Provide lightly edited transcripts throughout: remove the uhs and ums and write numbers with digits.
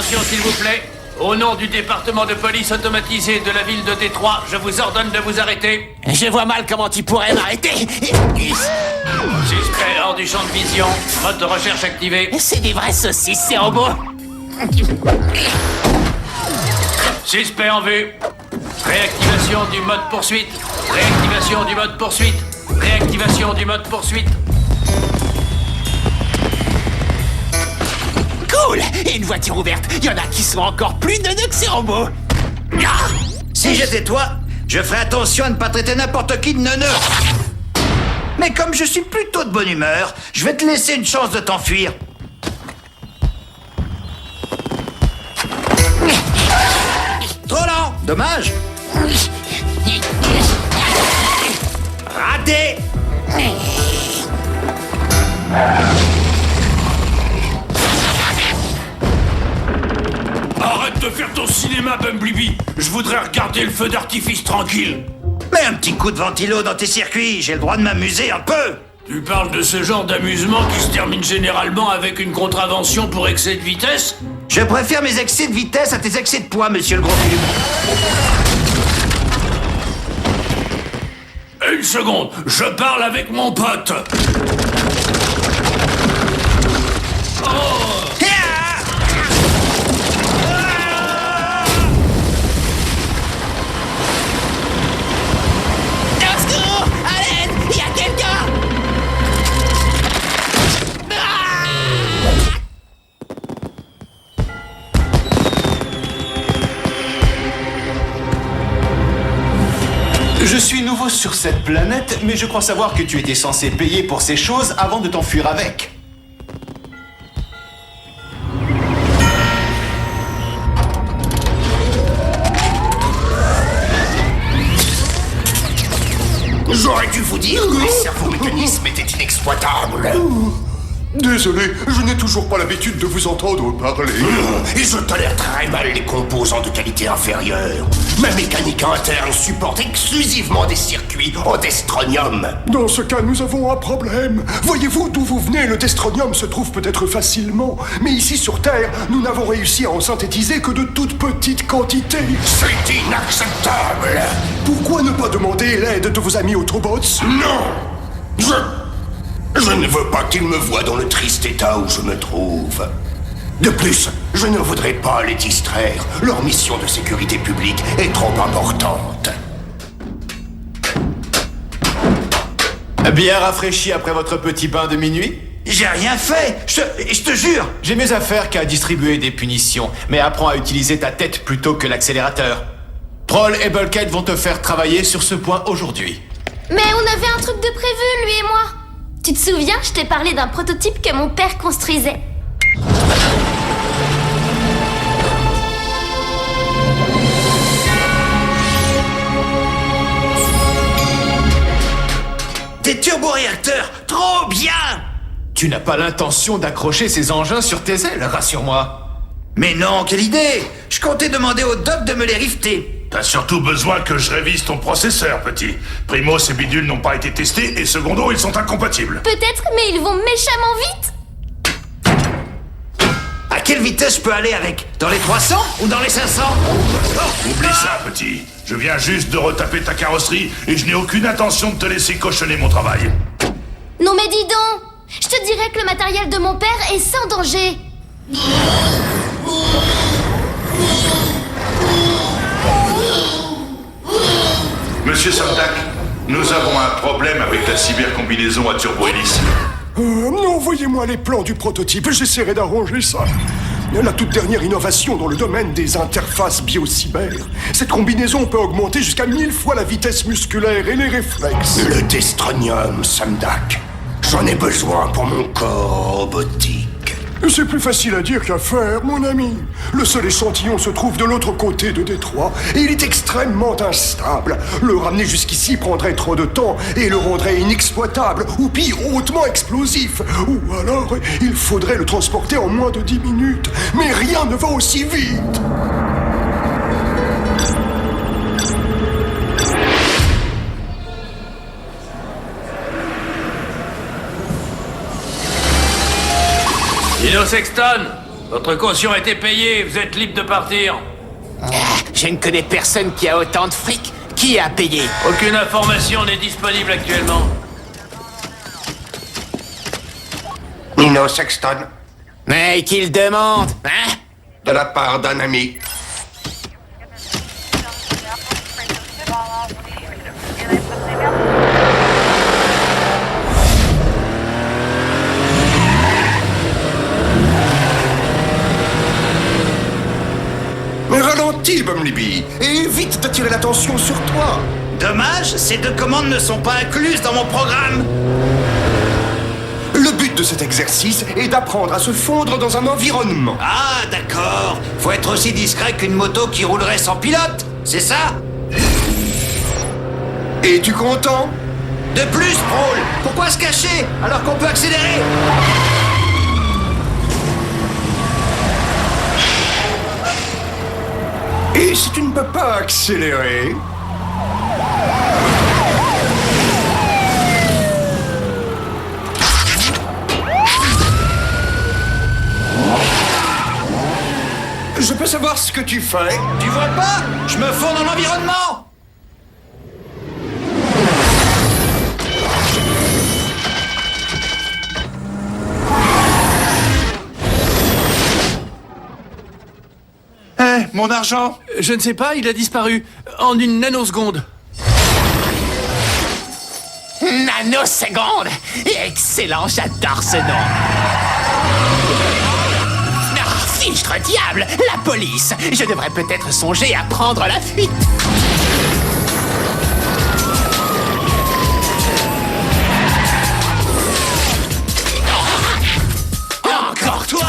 Attention, s'il vous plaît. Au nom du département de police automatisé de la ville de Détroit, je vous ordonne de vous arrêter. Je vois mal comment tu pourrais m'arrêter. Suspect hors du champ de vision. Mode de recherche activé. C'est des vrais saucisses, ces robots. Suspect en vue. Réactivation du mode poursuite. Réactivation du mode poursuite. Réactivation du mode poursuite. Cool. Et une voiture ouverte. Il y en a qui sont encore plus neuneux que ces robots. Si j'étais toi, je ferais attention à ne pas traiter n'importe qui de neuneux. Mais comme je suis plutôt de bonne humeur, je vais te laisser une chance de t'enfuir. Trop lent, dommage. Raté. Arrête de faire ton cinéma, Bumblebee. Je voudrais regarder le feu d'artifice tranquille. Mets un petit coup de ventilo dans tes circuits, j'ai le droit de m'amuser un peu. Tu parles de ce genre d'amusement qui se termine généralement avec une contravention pour excès de vitesse? Je préfère mes excès de vitesse à tes excès de poids, monsieur le gros cube. Une seconde, je parle avec mon pote. Au secours! À l'aide! Il y a quelqu'un! Je suis nouveau sur cette planète, mais je crois savoir que tu étais censé payer pour ces choses avant de t'enfuir avec. J'aurais dû vous dire que les servomécanismes étaient inexploitables. Désolé, je n'ai toujours pas l'habitude de vous entendre parler. Et je tolère très mal les composants de qualité inférieure. Ma mécanique interne supporte exclusivement des circuits en destronium. Dans ce cas, nous avons un problème. Voyez-vous d'où vous venez, le destronium se trouve peut-être facilement. Mais ici sur Terre, nous n'avons réussi à en synthétiser que de toutes petites quantités. C'est inacceptable. Pourquoi ne pas demander l'aide de vos amis Autobots? Non. Je ne veux pas qu'ils me voient dans le triste état où je me trouve. De plus, je ne voudrais pas les distraire. Leur mission de sécurité publique est trop importante. Bien rafraîchi après votre petit bain de minuit? J'ai rien fait, je te jure. J'ai mieux à faire qu'à distribuer des punitions, mais apprends à utiliser ta tête plutôt que l'accélérateur. Prowl et Bulkhead vont te faire travailler sur ce point aujourd'hui. Mais on avait un truc de prévu, lui et moi. Tu te souviens, je t'ai parlé d'un prototype que mon père construisait. Des turboréacteurs, trop bien. Tu n'as pas l'intention d'accrocher ces engins sur tes ailes, rassure-moi. Mais non, quelle idée. Je comptais demander au doc de me les rifter. T'as surtout besoin que je révise ton processeur, petit. Primo, ces bidules n'ont pas été testés, et secondo, ils sont incompatibles. Peut-être, mais ils vont méchamment vite. À quelle vitesse je peux aller avec? Dans les 300 ou dans les 500? Oublie ça, petit. Je viens juste de retaper ta carrosserie, et je n'ai aucune intention de te laisser cochonner mon travail. Non mais dis donc, je te dirais que le matériel de mon père est sans danger. Monsieur Samdak, nous avons un problème avec la cybercombinaison à turbo-hélice. Envoyez-moi les plans du prototype, j'essaierai d'arranger ça. La toute dernière innovation dans le domaine des interfaces bio-cyber. Cette combinaison peut augmenter jusqu'à 1000 fois la vitesse musculaire et les réflexes. Le destronium, Samdak. J'en ai besoin pour mon corps robotique. C'est plus facile à dire qu'à faire, mon ami. Le seul échantillon se trouve de l'autre côté de Détroit, et il est extrêmement instable. Le ramener jusqu'ici prendrait trop de temps et le rendrait inexploitable, ou pire, hautement explosif. Ou alors, il faudrait le transporter en moins de 10 minutes. Mais rien ne va aussi vite. Dino Sexton, Votre caution a été payée, vous êtes libre de partir. Je ne connais personne qui a autant de fric. Qui a payé? Aucune information n'est disponible actuellement. Nino Sexton, Mais qu'il demande, hein? de la part d'un ami. Mais ralentis, Bumblebee, et évite d'attirer l'attention sur toi. Dommage, ces 2 commandes ne sont pas incluses dans mon programme. Le but de cet exercice est d'apprendre à se fondre dans un environnement. Ah, d'accord. Faut être aussi discret qu'une moto qui roulerait sans pilote, c'est ça? Es-tu content? De plus, Paul, pourquoi se cacher alors qu'on peut accélérer? Et si tu ne peux pas accélérer? Je peux savoir ce que tu fais? Tu vois pas? Je me fonds dans l'environnement. Mon argent? Je ne sais pas, il a disparu. En une nanoseconde. Nanoseconde! Excellent, j'adore ce nom. Ah, fichtre diable! La police! Je devrais peut-être songer à prendre la fuite. Encore toi?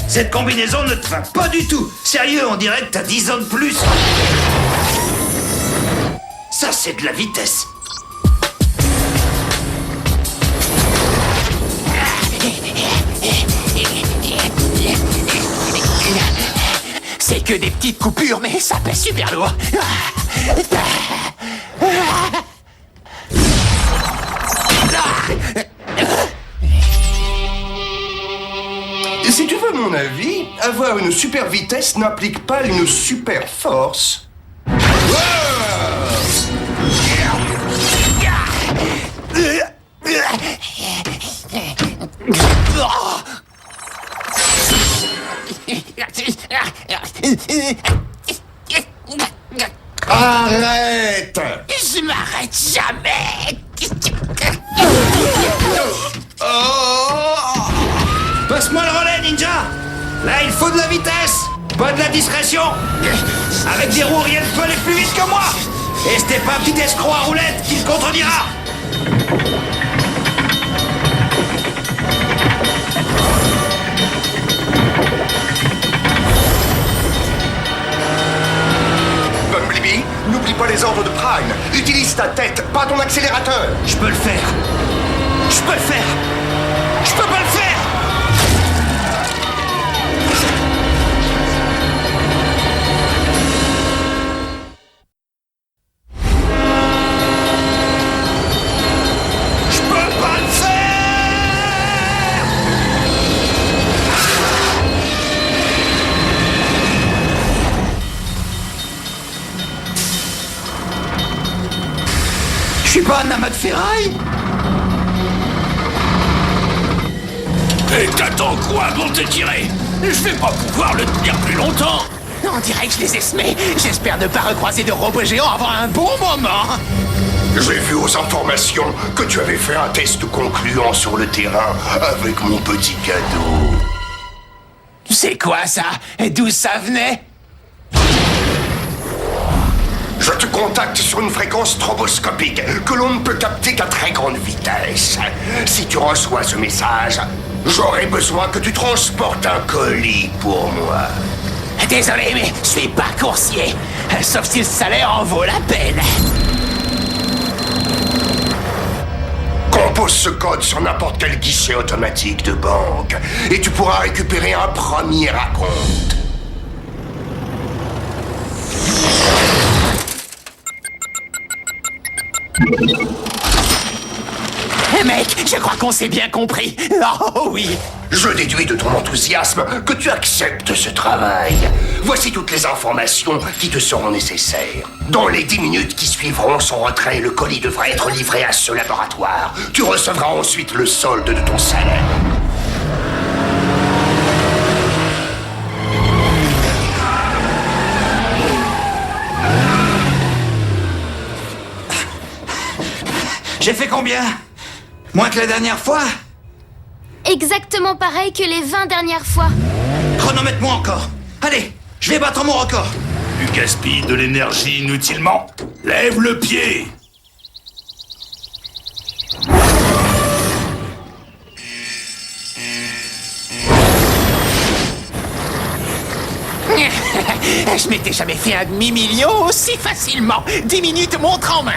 Cette combinaison ne te va pas du tout. Sérieux, on dirait que t'as 10 ans de plus. Ça, c'est de la vitesse. C'est que des petites coupures, mais ça pèse super lourd. Si tu veux mon avis, avoir une super vitesse n'implique pas une super force. Arrête! Je m'arrête jamais. Passe-moi le relais, Ninja. Là, il faut de la vitesse, pas de la discrétion. Avec des roues, rien ne peut aller plus vite que moi. Et c'était pas un petit escroc à roulette qui le contredira. Bumblebee, n'oublie pas les ordres de Prime. Utilise ta tête, pas ton accélérateur. Je peux le faire. Je peux le faire. Je peux pas le faire. Je peux pas le faire. Je suis pas un amas de ferraille. Et t'attends quoi pour te tirer? Je vais pas pouvoir le tenir plus longtemps. On dirait que je les ai semés. J'espère ne pas recroiser de robots géants avant un bon moment. J'ai vu aux informations que tu avais fait un test concluant sur le terrain avec mon petit cadeau. C'est quoi ça? D'où ça venait? Je te contacte sur une fréquence stroboscopique que l'on ne peut capter qu'à très grande vitesse. Si tu reçois ce message, j'aurai besoin que tu transportes un colis pour moi. Désolé, mais je suis pas coursier. Sauf si le salaire en vaut la peine. Compose ce code sur n'importe quel guichet automatique de banque et tu pourras récupérer un premier acompte. Mec, je crois qu'on s'est bien compris. Oh oui. Je déduis de ton enthousiasme que tu acceptes ce travail. Voici toutes les informations qui te seront nécessaires. Dans les 10 minutes qui suivront son retrait, le colis devra être livré à ce laboratoire. Tu recevras ensuite le solde de ton salaire. J'ai fait combien? Moins que la dernière fois? Exactement pareil que les 20 dernières fois. Chronomètre-moi encore. Allez, je vais battre mon record. Tu gaspilles de l'énergie inutilement. Lève le pied. Je m'étais jamais fait un demi-million aussi facilement. 10 minutes montre en main.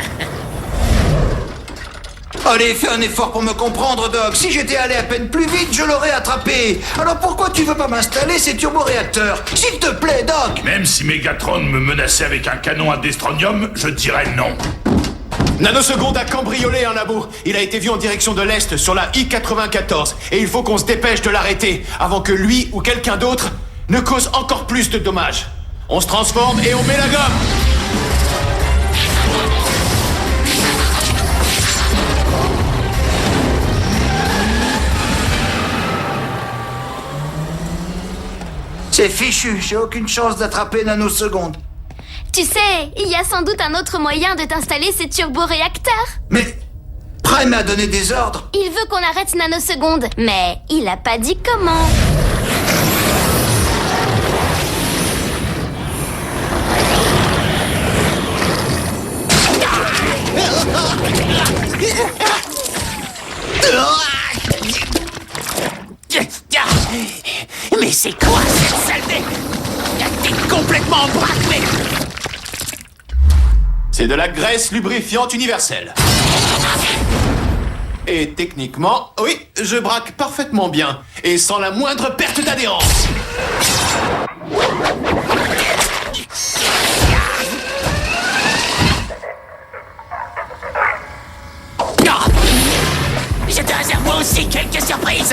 Allez, fais un effort pour me comprendre, Doc. Si j'étais allé à peine plus vite, je l'aurais attrapé. Alors pourquoi tu veux pas m'installer ces turboréacteurs? S'il te plaît, Doc. Même si Megatron me menaçait avec un canon à destronium, je dirais non. Nanoseconde a cambriolé un labo. Il a été vu en direction de l'Est sur la I-94. Et il faut qu'on se dépêche de l'arrêter avant que lui ou quelqu'un d'autre ne cause encore plus de dommages. On se transforme et on met la gomme. C'est fichu, j'ai aucune chance d'attraper Nanoseconde. Tu sais, il y a sans doute un autre moyen de t'installer ces turboréacteurs. Mais Prime m'a donné des ordres. Il veut qu'on arrête Nanoseconde, mais il a pas dit comment. Mais c'est quoi cette saleté? T'es complètement braqué. C'est de la graisse lubrifiante universelle. Et techniquement, oui, je braque parfaitement bien. Et sans la moindre perte d'adhérence. Je te réserve moi aussi quelques surprises.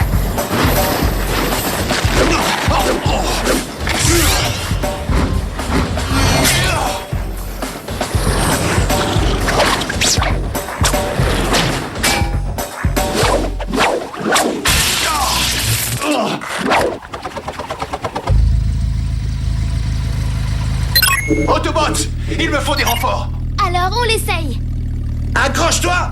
Autobots, il me faut des renforts. Alors on l'essaye. Accroche-toi.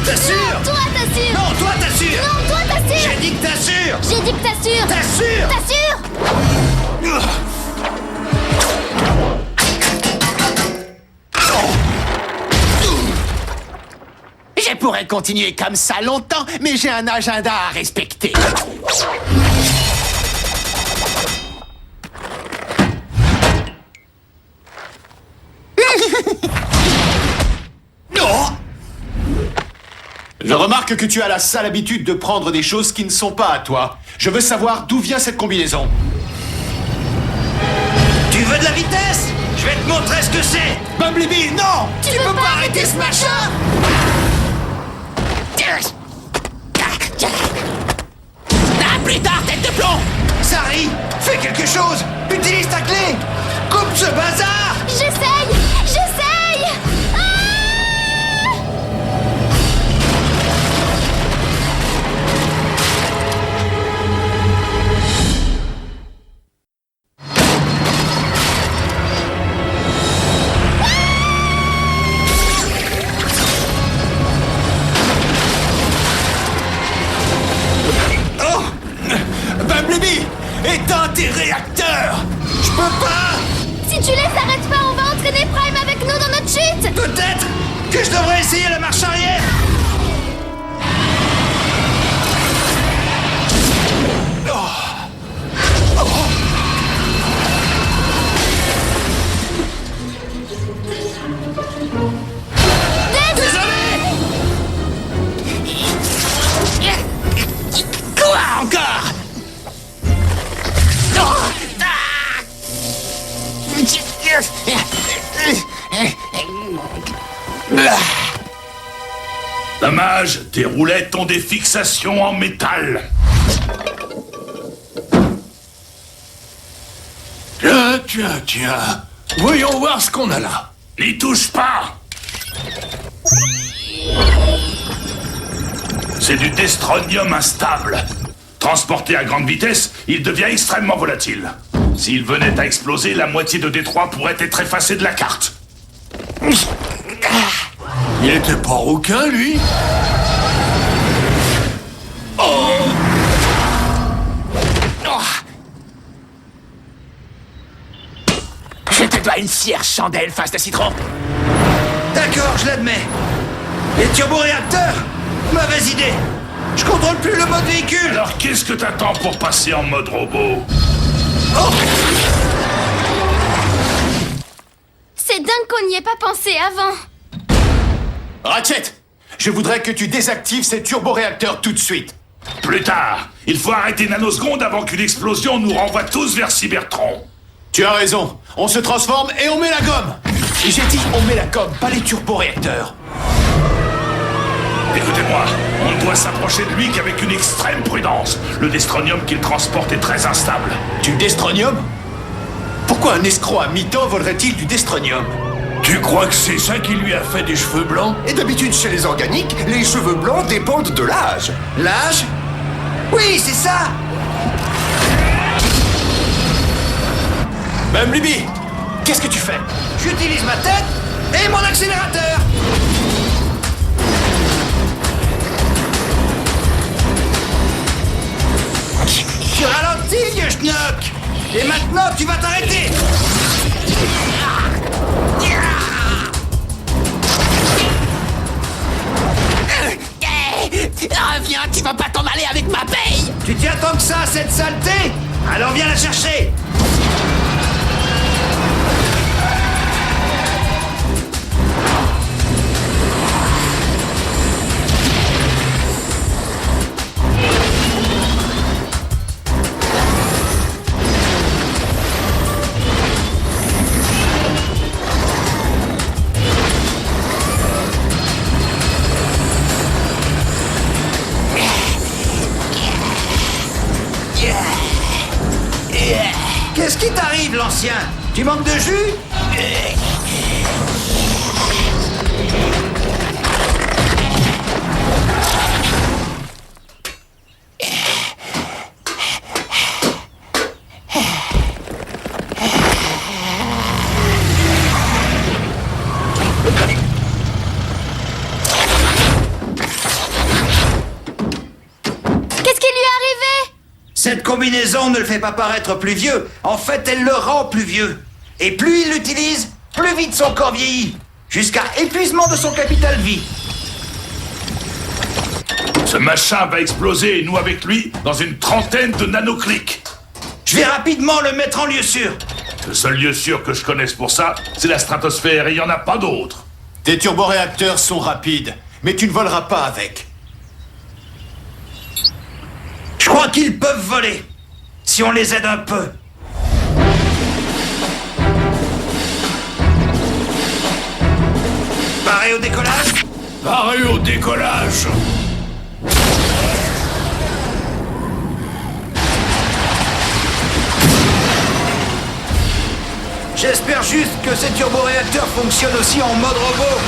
T'assures? Toi t'assures. Non, toi t'assures. Non, toi t'assures. J'ai dit que t'assures. J'ai dit que t'assures. T'assures. T'assures. Je pourrais continuer comme ça longtemps, mais j'ai un agenda à respecter. Je remarque que tu as la sale habitude de prendre des choses qui ne sont pas à toi. Je veux savoir d'où vient cette combinaison. Tu veux de la vitesse? Je vais te montrer ce que c'est. Bumblebee, non! Tu peux pas arrêter ce machin? Ah, plus tard, tête de plomb! Sari, fais quelque chose. Utilise ta clé. Coupe ce bazar. J'essaye. J'essaye. Ah! Bumblebee, éteins tes réacteurs! Je peux pas. Si tu les arrêtes pas, on va entraîner Prime avec nous dans notre chute. Peut-être que je devrais essayer la marche arrière. Quoi encore? Dommage, tes roulettes ont des fixations en métal. Tiens. Voyons voir ce qu'on a là. N'y touche pas! C'est du destronium instable. Transporté à grande vitesse, il devient extrêmement volatile. S'il venait à exploser, la moitié de Détroit pourrait être effacée de la carte. Il était pas rouquin, lui? Je te dois une fière chandelle, face de citron. D'accord, je l'admets. Les turboréacteurs? Mauvaise idée. Je contrôle plus le mode véhicule. Alors qu'est-ce que t'attends pour passer en mode robot? C'est dingue qu'on n'y ait pas pensé avant. Ratchet, je voudrais que tu désactives ces turboréacteurs tout de suite. Plus tard, il faut arrêter Nanoseconde avant qu'une explosion nous renvoie tous vers Cybertron. Tu as raison, on se transforme et on met la gomme. Et j'ai dit on met la gomme, pas les turboréacteurs. Écoutez-moi, on ne doit s'approcher de lui qu'avec une extrême prudence. Le destronium qu'il transporte est très instable. Du destronium? Pourquoi un escroc à mi-temps volerait-il du destronium? Tu crois que c'est ça qui lui a fait des cheveux blancs? Et d'habitude, chez les organiques, les cheveux blancs dépendent de l'âge. L'âge? Oui, c'est ça. Même Libby, qu'est-ce que tu fais? J'utilise ma tête et mon accélérateur. Tu ralentis, vieux schnock. Et maintenant, tu vas t'arrêter. Reviens, tu vas pas t'en aller avec ma paye. Tu tiens tant que ça à cette saleté? Alors viens la chercher. Qu'est-ce qui t'arrive, l'ancien? Tu manques de jus? Cette combinaison ne le fait pas paraître plus vieux. En fait, elle le rend plus vieux. Et plus il l'utilise, plus vite son corps vieillit. Jusqu'à épuisement de son capital vie. Ce machin va exploser et nous avec lui dans une trentaine de nanoclics. Je vais rapidement le mettre en lieu sûr. Le seul lieu sûr que je connaisse pour ça, c'est la stratosphère et il n'y en a pas d'autre. Tes turboréacteurs sont rapides, mais tu ne voleras pas avec. Je crois qu'ils peuvent voler, si on les aide un peu. Paré au décollage? Paré au décollage! J'espère juste que ces turboréacteurs fonctionnent aussi en mode robot.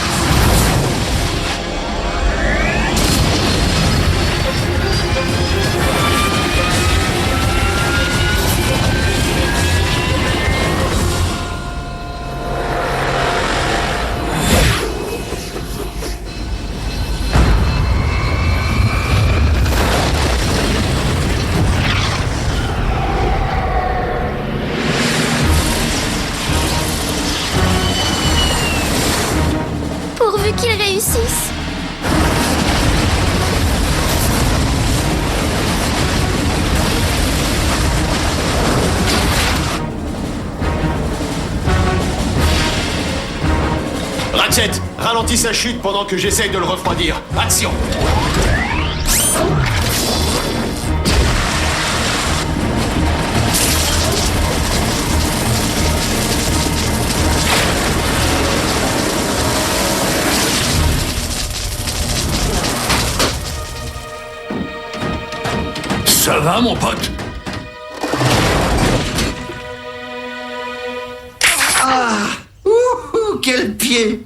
Pourvu qu'ils réussissent. Ratchet, ralentis sa chute pendant que j'essaye de le refroidir. Action! va, mon pote? Quel pied!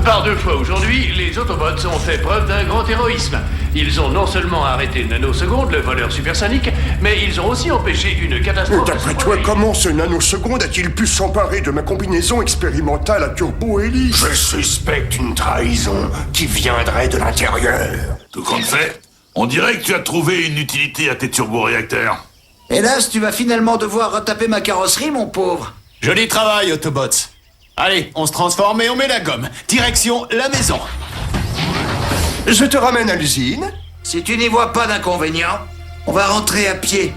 Par 2 fois aujourd'hui, les Autobots ont fait preuve d'un grand héroïsme. Ils ont non seulement arrêté Nanoseconde, le voleur supersonique, mais ils ont aussi empêché une catastrophe. D'après toi, comment ce nanoseconde a-t-il pu s'emparer de ma combinaison expérimentale à turbo-hélice? Je suspecte une trahison qui viendrait de l'intérieur. Tout compte fait, on dirait que tu as trouvé une utilité à tes turboréacteurs. Hélas, tu vas finalement devoir retaper ma carrosserie, mon pauvre. Joli travail, Autobots. Allez, on se transforme et on met la gomme. Direction la maison. Je te ramène à l'usine. Si tu n'y vois pas d'inconvénient, on va rentrer à pied.